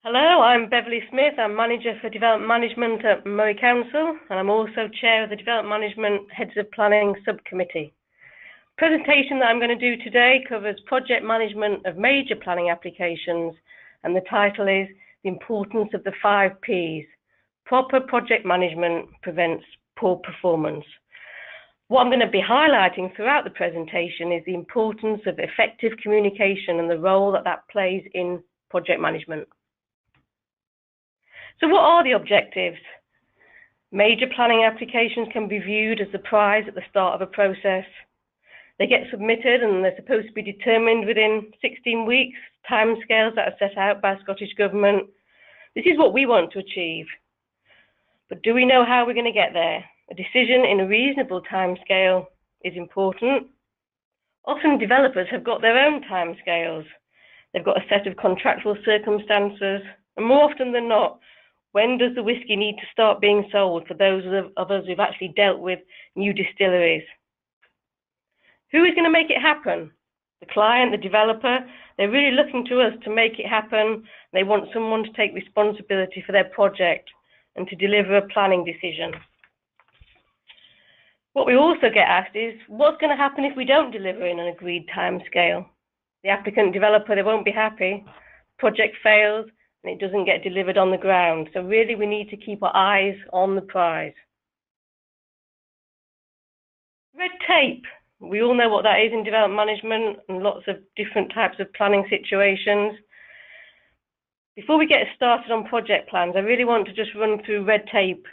Hello, I'm Beverley Smith. I'm Manager for Development Management at Moray Council, and I'm also Chair of the Development Management Heads of Planning Subcommittee. The presentation that I'm going to do today covers project management of major planning applications, and the title is The Importance of the 5 Ps. Proper project management prevents poor performance. What I'm going to be highlighting throughout the presentation is the importance of effective communication and the role that plays in project management. So what are the objectives? Major planning applications can be viewed as the prize at the start of a process. They get submitted and they're supposed to be determined within 16 weeks, timescales that are set out by the Scottish Government. This is what we want to achieve. But do we know how we're going to get there? A decision in a reasonable timescale is important. Often developers have got their own timescales. They've got a set of contractual circumstances, and more often than not, when does the whiskey need to start being sold for those of us who've actually dealt with new distilleries? Who is going to make it happen? The client, the developer, they're really looking to us to make it happen. They want someone to take responsibility for their project and to deliver a planning decision. What we also get asked is, what's going to happen if we don't deliver in an agreed timescale? The applicant developer, they won't be happy. Project fails, and it doesn't get delivered on the ground. So really we need to keep our eyes on the prize. Red tape. We all know what that is in development management and lots of different types of planning situations. Before we get started on project plans, I really want to just run through red tape.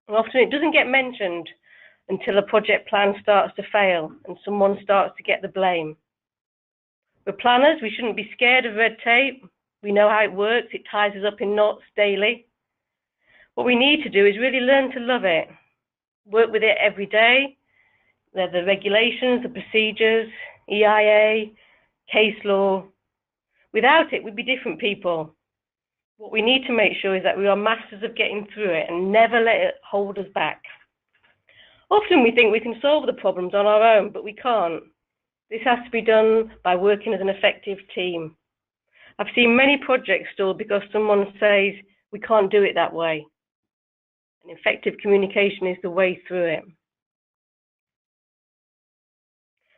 And often it doesn't get mentioned until a project plan starts to fail and someone starts to get the blame. We're planners, we shouldn't be scared of red tape. We know how it works, it ties us up in knots daily. What we need to do is really learn to love it, work with it every day. They're the regulations, the procedures, EIA, case law. Without it, we'd be different people. What we need to make sure is that we are masters of getting through it and never let it hold us back. Often we think we can solve the problems on our own, but we can't. This has to be done by working as an effective team. I've seen many projects stalled because someone says, we can't do it that way. And effective communication is the way through it.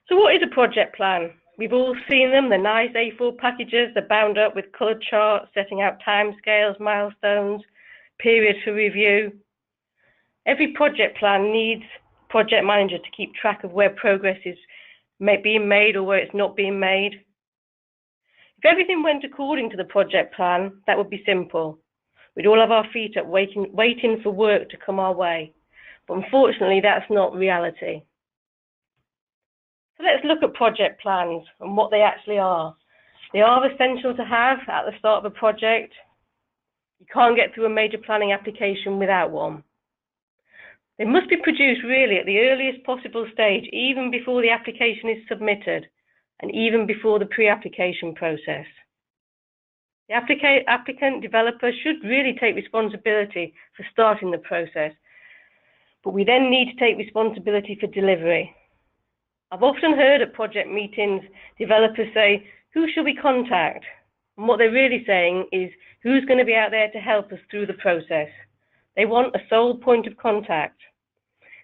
So what is a project plan? We've all seen them, they're nice A4 packages, they're bound up with coloured charts, setting out timescales, milestones, periods for review. Every project plan needs a project manager to keep track of where progress is being made or where it's not being made. If everything went according to the project plan, that would be simple. We'd all have our feet up waiting for work to come our way. But unfortunately, that's not reality. So let's look at project plans and what they actually are. They are essential to have at the start of a project. You can't get through a major planning application without one. They must be produced really at the earliest possible stage, even before the application is submitted, and even before the pre-application process. The applicant developer should really take responsibility for starting the process, but we then need to take responsibility for delivery. I've often heard at project meetings, developers say, who should we contact? And what they're really saying is, who's going to be out there to help us through the process? They want a sole point of contact.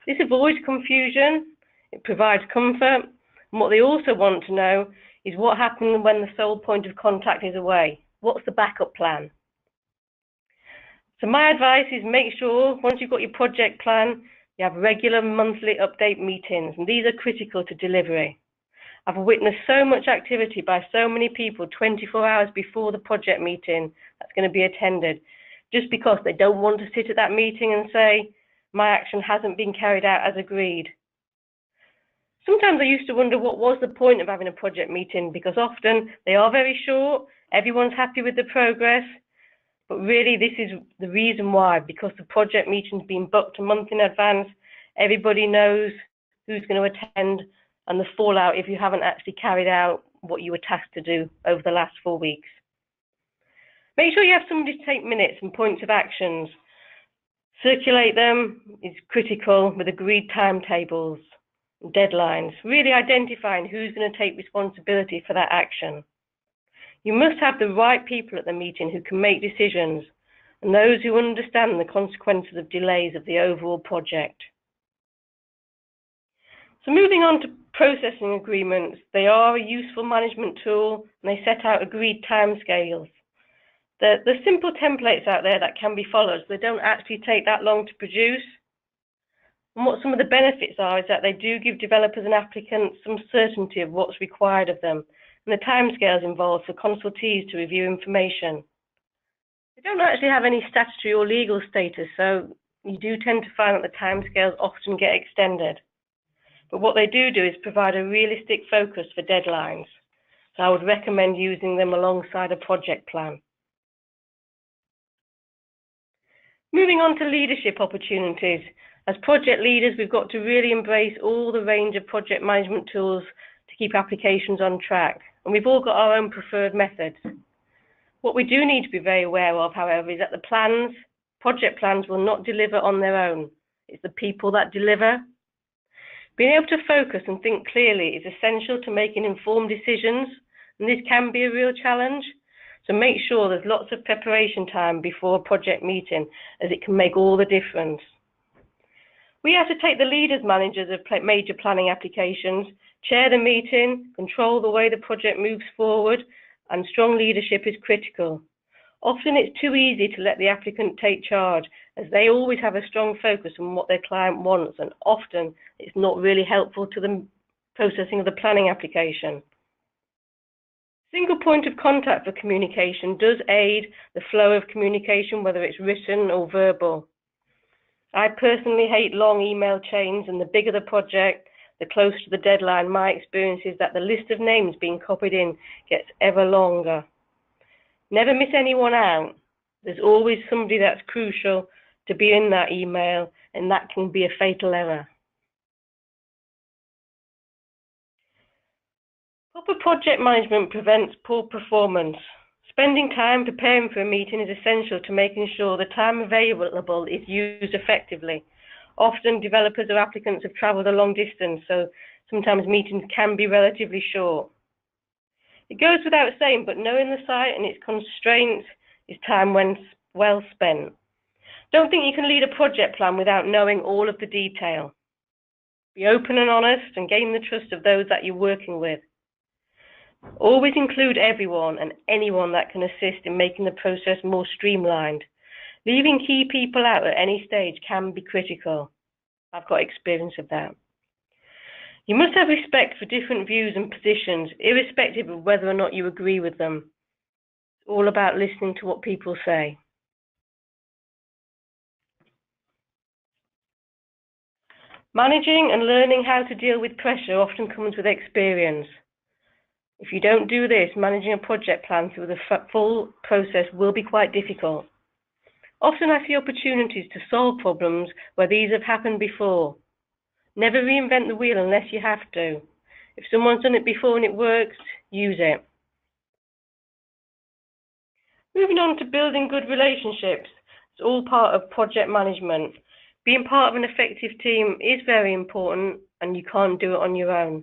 This avoids confusion, it provides comfort, and what they also want to know is what happens when the sole point of contact is away. What's the backup plan? So my advice is make sure, once you've got your project plan, you have regular monthly update meetings, and these are critical to delivery. I've witnessed so much activity by so many people 24 hours before the project meeting that's going to be attended, just because they don't want to sit at that meeting and say, my action hasn't been carried out as agreed. Sometimes I used to wonder what was the point of having a project meeting, because often they are very short, everyone's happy with the progress, but really this is the reason why, because the project meeting's been booked a month in advance, everybody knows who's going to attend and the fallout if you haven't actually carried out what you were tasked to do over the last 4 weeks. Make sure you have somebody to take minutes and points of actions. Circulate them is critical with agreed timetables. Deadlines, really identifying who's going to take responsibility for that action. You must have the right people at the meeting who can make decisions and those who understand the consequences of delays of the overall project. So moving on to processing agreements, they are a useful management tool and they set out agreed timescales. There's simple templates out there that can be followed, so they don't actually take that long to produce. And what some of the benefits are is that they do give developers and applicants some certainty of what's required of them and the timescales involved for consultees to review information. They don't actually have any statutory or legal status, so you do tend to find that the timescales often get extended. But what they do is provide a realistic focus for deadlines. So I would recommend using them alongside a project plan. Moving on to leadership opportunities. As project leaders, we've got to really embrace all the range of project management tools to keep applications on track. And we've all got our own preferred methods. What we do need to be very aware of, however, is that the project plans will not deliver on their own. It's the people that deliver. Being able to focus and think clearly is essential to making informed decisions, and this can be a real challenge. So make sure there's lots of preparation time before a project meeting, as it can make all the difference. We have to take the lead as managers of major planning applications, chair the meeting, control the way the project moves forward, and strong leadership is critical. Often it's too easy to let the applicant take charge, as they always have a strong focus on what their client wants, and often it's not really helpful to the processing of the planning application. Single point of contact for communication does aid the flow of communication, whether it's written or verbal. I personally hate long email chains, and the bigger the project, the closer to the deadline. My experience is that the list of names being copied in gets ever longer. Never miss anyone out. There's always somebody that's crucial to be in that email, and that can be a fatal error. Proper project management prevents poor performance. Spending time preparing for a meeting is essential to making sure the time available is used effectively. Often developers or applicants have travelled a long distance, so sometimes meetings can be relatively short. It goes without saying, but knowing the site and its constraints is time well spent. Don't think you can lead a project plan without knowing all of the detail. Be open and honest and gain the trust of those that you're working with. Always include everyone and anyone that can assist in making the process more streamlined. Leaving key people out at any stage can be critical. I've got experience of that. You must have respect for different views and positions, irrespective of whether or not you agree with them. It's all about listening to what people say. Managing and learning how to deal with pressure often comes with experience. If you don't do this, managing a project plan through the full process will be quite difficult. Often I see opportunities to solve problems where these have happened before. Never reinvent the wheel unless you have to. If someone's done it before and it works, use it. Moving on to building good relationships. It's all part of project management. Being part of an effective team is very important, and you can't do it on your own.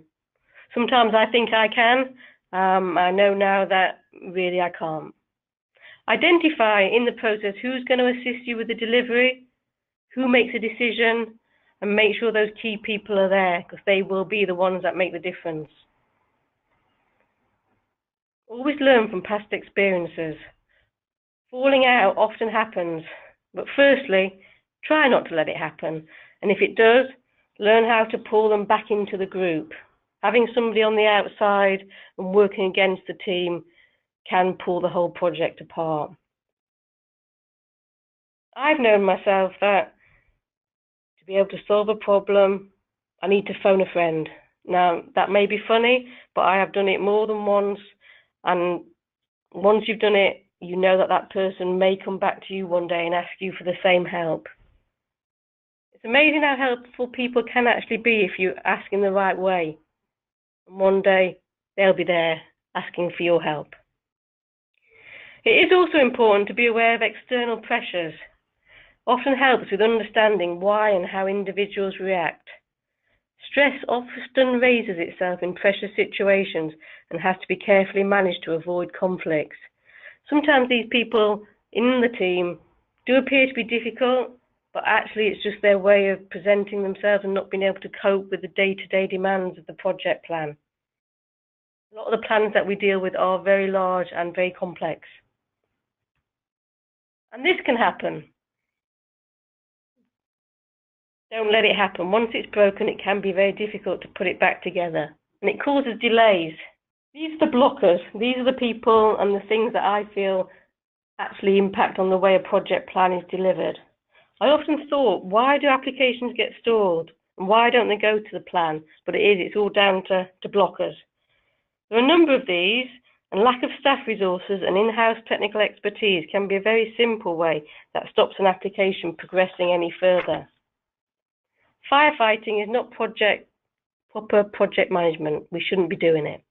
Sometimes I think I can. I know now that really I can't. Identify in the process who's going to assist you with the delivery, who makes a decision, and make sure those key people are there, because they will be the ones that make the difference. Always learn from past experiences. Falling out often happens, but firstly, try not to let it happen, and if it does, learn how to pull them back into the group. Having somebody on the outside and working against the team can pull the whole project apart. I've known myself that to be able to solve a problem, I need to phone a friend. Now, that may be funny, but I have done it more than once, and once you've done it, you know that that person may come back to you one day and ask you for the same help. It's amazing how helpful people can actually be if you ask in the right way. And one day, they'll be there asking for your help. It is also important to be aware of external pressures. Often helps with understanding why and how individuals react. Stress often raises itself in pressure situations and has to be carefully managed to avoid conflicts. Sometimes these people in the team do appear to be difficult, but actually it's just their way of presenting themselves and not being able to cope with the day-to-day demands of the project plan. A lot of the plans that we deal with are very large and very complex. And this can happen. Don't let it happen. Once it's broken, it can be very difficult to put it back together. And it causes delays. These are the blockers. These are the people and the things that I feel actually impact on the way a project plan is delivered. I often thought, why do applications get stalled? And why don't they go to the plan? But it's all down to blockers. There are a number of these, and lack of staff resources and in-house technical expertise can be a very simple way that stops an application progressing any further. Firefighting is not proper project management. We shouldn't be doing it.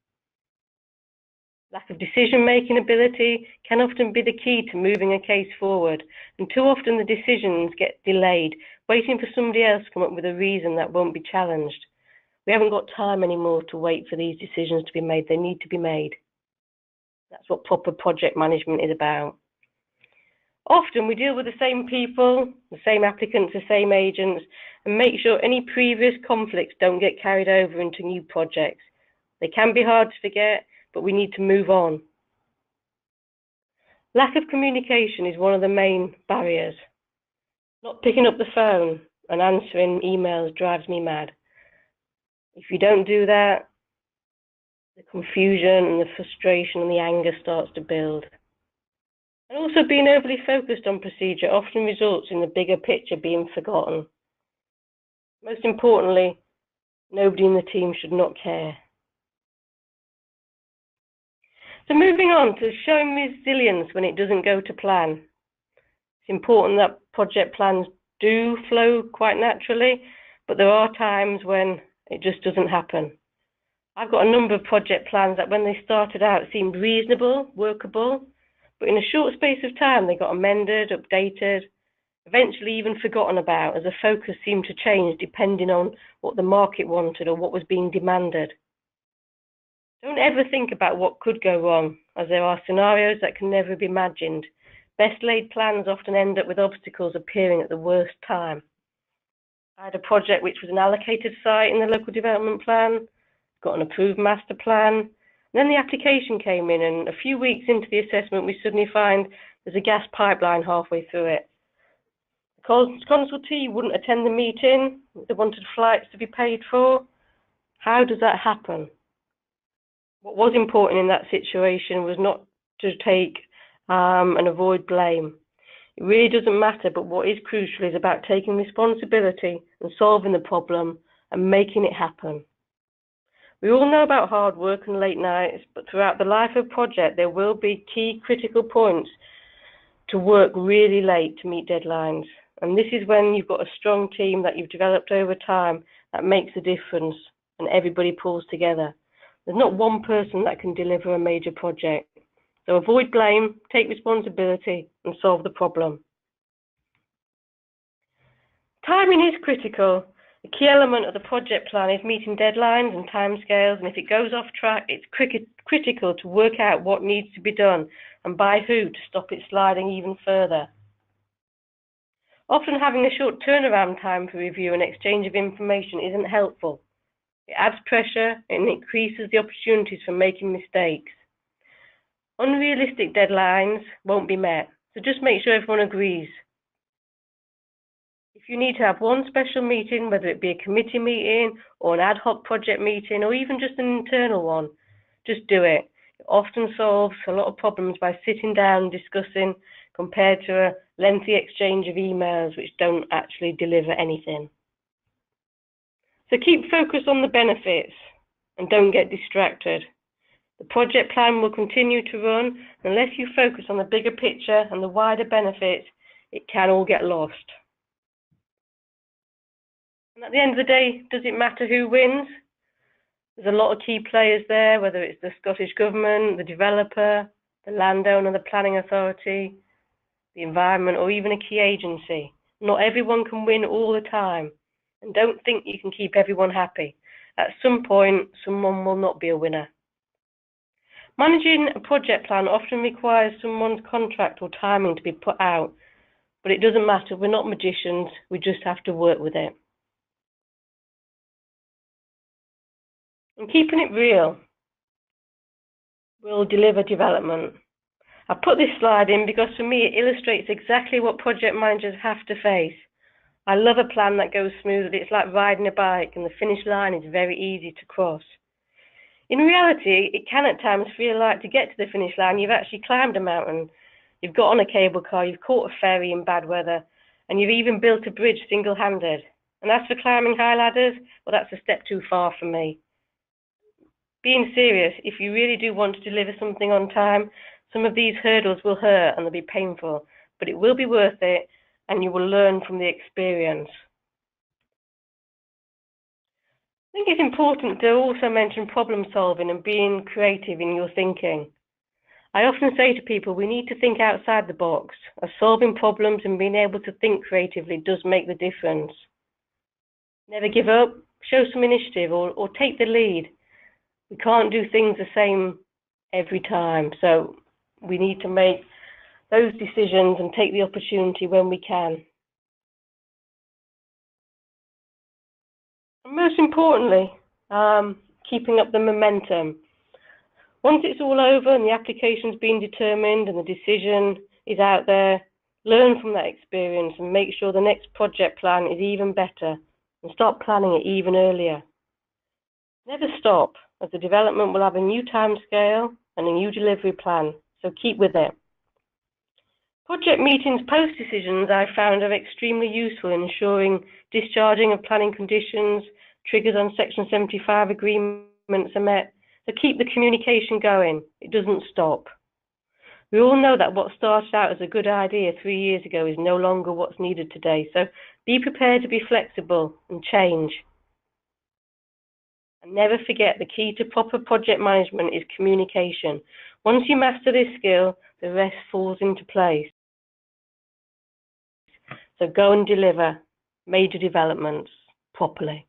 Lack of decision-making ability can often be the key to moving a case forward, and too often the decisions get delayed, waiting for somebody else to come up with a reason that won't be challenged. We haven't got time anymore to wait for these decisions to be made. They need to be made. That's what proper project management is about. Often we deal with the same people, the same applicants, the same agents, and make sure any previous conflicts don't get carried over into new projects. They can be hard to forget, but we need to move on. Lack of communication is one of the main barriers. Not picking up the phone and answering emails drives me mad. If you don't do that, the confusion and the frustration and the anger starts to build. And also being overly focused on procedure often results in the bigger picture being forgotten. Most importantly, nobody in the team should not care. So moving on to showing resilience when it doesn't go to plan. It's important that project plans do flow quite naturally, but there are times when it just doesn't happen. I've got a number of project plans that when they started out seemed reasonable, workable, but in a short space of time they got amended, updated, eventually even forgotten about as the focus seemed to change depending on what the market wanted or what was being demanded. Don't ever think about what could go wrong, as there are scenarios that can never be imagined. Best laid plans often end up with obstacles appearing at the worst time. I had a project which was an allocated site in the local development plan, got an approved master plan, and then the application came in, and a few weeks into the assessment we suddenly find there's a gas pipeline halfway through it. The consultee wouldn't attend the meeting, they wanted flights to be paid for. How does that happen? What was important in that situation was not to take and avoid blame. It really doesn't matter, but what is crucial is about taking responsibility and solving the problem and making it happen. We all know about hard work and late nights, but throughout the life of a project, there will be key critical points to work really late to meet deadlines. And this is when you've got a strong team that you've developed over time that makes a difference and everybody pulls together. There's not one person that can deliver a major project. So avoid blame, take responsibility, and solve the problem. Timing is critical. The key element of the project plan is meeting deadlines and timescales, and if it goes off track, it's critical to work out what needs to be done and by who to stop it sliding even further. Often having a short turnaround time for review and exchange of information isn't helpful. It adds pressure and increases the opportunities for making mistakes. Unrealistic deadlines won't be met, so just make sure everyone agrees. If you need to have one special meeting, whether it be a committee meeting or an ad hoc project meeting or even just an internal one, just do it. It often solves a lot of problems by sitting down and discussing compared to a lengthy exchange of emails which don't actually deliver anything. So keep focus on the benefits and don't get distracted. The project plan will continue to run. Unless you focus on the bigger picture and the wider benefits, it can all get lost. And at the end of the day, does it matter who wins? There's a lot of key players there, whether it's the Scottish Government, the developer, the landowner, the planning authority, the environment, or even a key agency. Not everyone can win all the time. And don't think you can keep everyone happy. at some point, someone will not be a winner. Managing a project plan often requires someone's contract or timing to be put out, but it doesn't matter. We're not magicians. We just have to work with it. And keeping it real will deliver development. I put this slide in because for me it illustrates exactly what project managers have to face. I love a plan that goes smoothly. It's like riding a bike and the finish line is very easy to cross. In reality, it can at times feel like to get to the finish line, you've actually climbed a mountain, you've got on a cable car, you've caught a ferry in bad weather, and you've even built a bridge single-handed. And as for climbing high ladders, well, that's a step too far for me. Being serious, if you really do want to deliver something on time, some of these hurdles will hurt and they'll be painful, but it will be worth it, and you will learn from the experience. I think it's important to also mention problem solving and being creative in your thinking. I often say to people, we need to think outside the box, as solving problems and being able to think creatively does make the difference. Never give up, show some initiative or take the lead. We can't do things the same every time, so we need to make those decisions and take the opportunity when we can. And most importantly, keeping up the momentum. Once it's all over and the application's been determined and the decision is out there, learn from that experience and make sure the next project plan is even better and start planning it even earlier. Never stop, as the development will have a new timescale and a new delivery plan, so keep with it. Project meetings post-decisions I found are extremely useful in ensuring discharging of planning conditions, triggers on Section 75 agreements are met, so keep the communication going. It doesn't stop. We all know that what started out as a good idea 3 years ago is no longer what's needed today, so be prepared to be flexible and change. And never forget, the key to proper project management is communication. Once you master this skill, the rest falls into place. So go and deliver major developments properly.